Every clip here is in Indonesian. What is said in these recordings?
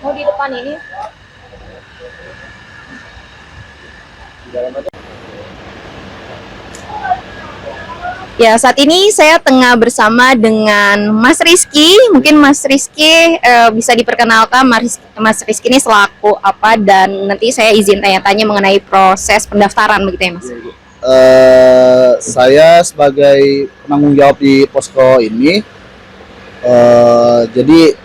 Mau di depan ini. Ya, saat ini saya tengah bersama dengan Mas Rizky. Mungkin Mas Rizky bisa diperkenalkan Mas Rizky ini selaku apa, dan nanti saya izin tanya-tanya mengenai proses pendaftaran begitu ya Mas? Saya sebagai penanggung jawab di posko ini, jadi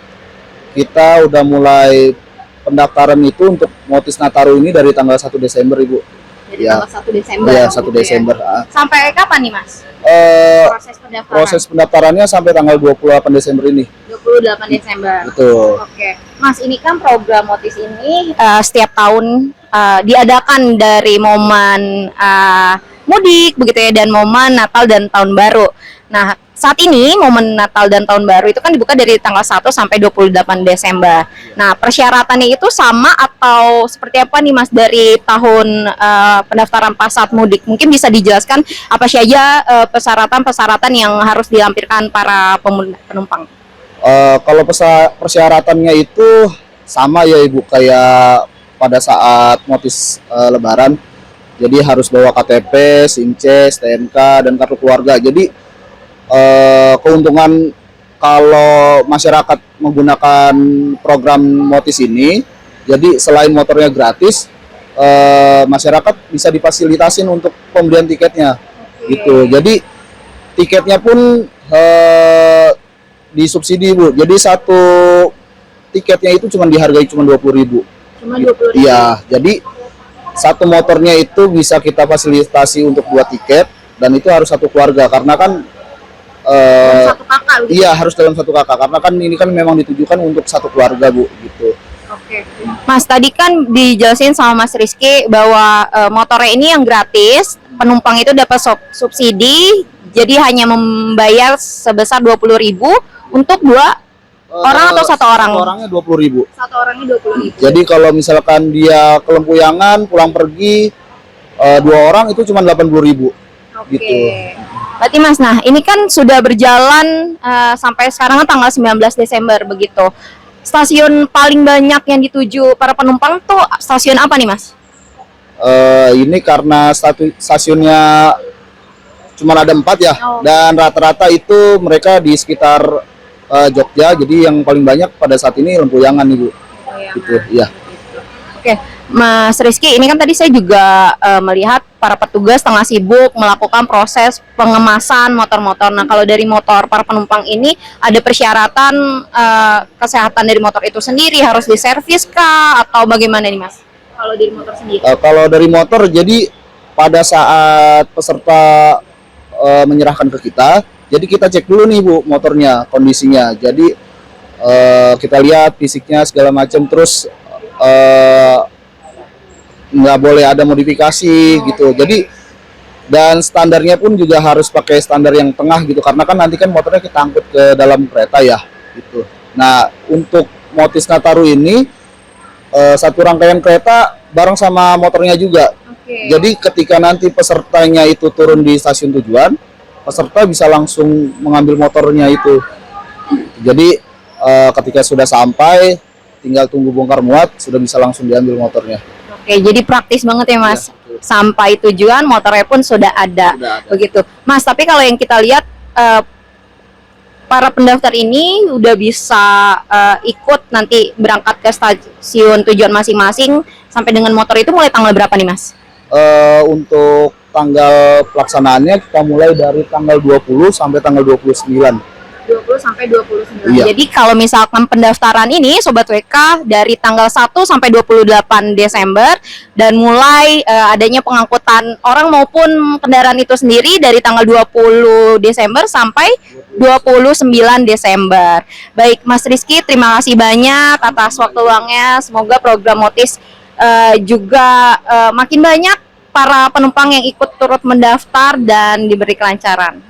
kita udah mulai pendaftaran itu untuk Motis Nataru ini dari tanggal 1 Desember Ibu. Dari tanggal 1 Desember. Ya, 1 Desember. Ya. Sampai kapan nih Mas? Proses pendaftarannya sampai tanggal 28 Desember ini. 28 Desember. Betul. Oke. Mas, ini kan program Motis ini setiap tahun diadakan dari momen mudik begitu ya, dan momen Natal dan Tahun Baru. Nah, saat ini momen Natal dan Tahun Baru itu kan dibuka dari tanggal 1 sampai 28 Desember. Nah, persyaratannya itu sama atau seperti apa nih Mas dari tahun pendaftaran pas saat mudik? Mungkin bisa dijelaskan apa saja persyaratan-persyaratan yang harus dilampirkan para penumpang? Kalau persyaratannya itu sama ya Ibu, kayak pada saat Motis Lebaran. Jadi harus bawa KTP, SIM C, STNK, dan kartu keluarga. Jadi keuntungan kalau masyarakat menggunakan program Motis ini, jadi selain motornya gratis, masyarakat bisa difasilitasin untuk pembelian tiketnya, gitu. Jadi tiketnya pun disubsidi Bu. Jadi satu tiketnya itu cuma dihargai cuma 20.000. Cuma 20.000. Iya, jadi satu motornya itu bisa kita fasilitasi untuk 2 tiket, dan itu harus satu keluarga karena kan satu kakak gitu. Iya, harus dalam satu kakak karena kan ini kan memang ditujukan untuk satu keluarga Bu, gitu. Oke. Mas, tadi kan dijelasin sama Mas Rizky bahwa motornya ini yang gratis, penumpang itu dapat subsidi, jadi hanya membayar sebesar 20.000 untuk 2 orang atau satu orang? Satu orangnya 20.000. Satu orangnya 20.000. Jadi kalau misalkan dia kelempuyangan pulang pergi 2 orang itu cuma 80.000. Oke. Gitu. Berarti Mas, nah ini kan sudah berjalan sampai sekarang kan tanggal 19 Desember begitu. Stasiun paling banyak yang dituju para penumpang tuh stasiun apa nih Mas? Ini karena stasiunnya cuma ada 4 ya, dan rata-rata itu mereka di sekitar Jogja, jadi yang paling banyak pada saat ini Lempuyangan Ibu. Gitu, ya. Oke, Mas Rizky, ini kan tadi saya juga melihat para petugas tengah sibuk melakukan proses pengemasan motor-motor. Nah, kalau dari motor para penumpang ini ada persyaratan kesehatan dari motor itu sendiri, harus diservis kah atau bagaimana nih Mas? Kalau dari motor sendiri? Kalau dari motor, jadi pada saat peserta menyerahkan ke kita, jadi kita cek dulu nih Bu motornya, kondisinya. Jadi kita lihat fisiknya segala macam, terus nggak boleh ada modifikasi gitu. Jadi dan standarnya pun juga harus pakai standar yang tengah gitu, karena kan nanti kan motornya kita angkut ke dalam kereta ya gitu. Nah, untuk Motis Nataru ini satu rangkaian kereta bareng sama motornya juga. Jadi ketika nanti pesertanya itu turun di stasiun tujuan, peserta bisa langsung mengambil motornya itu. Jadi ketika sudah sampai, tinggal tunggu bongkar muat, sudah bisa langsung diambil motornya. Oke, jadi praktis banget ya Mas. Ya, sampai tujuan motornya pun sudah ada. Begitu. Mas, tapi kalau yang kita lihat para pendaftar ini udah bisa ikut nanti berangkat ke stasiun tujuan masing-masing sampai dengan motor itu mulai tanggal berapa nih Mas? Untuk tanggal pelaksanaannya kita mulai dari tanggal 20 sampai tanggal 29. 20 sampai 29. Iya. Jadi kalau misalkan pendaftaran ini Sobat WK dari tanggal 1 sampai 28 Desember, dan mulai adanya pengangkutan orang maupun kendaraan itu sendiri dari tanggal 20 Desember sampai 29 Desember. Baik Mas Rizky, terima kasih banyak atas waktu luangnya. Semoga program Motis juga makin banyak para penumpang yang ikut turut mendaftar dan diberi kelancaran.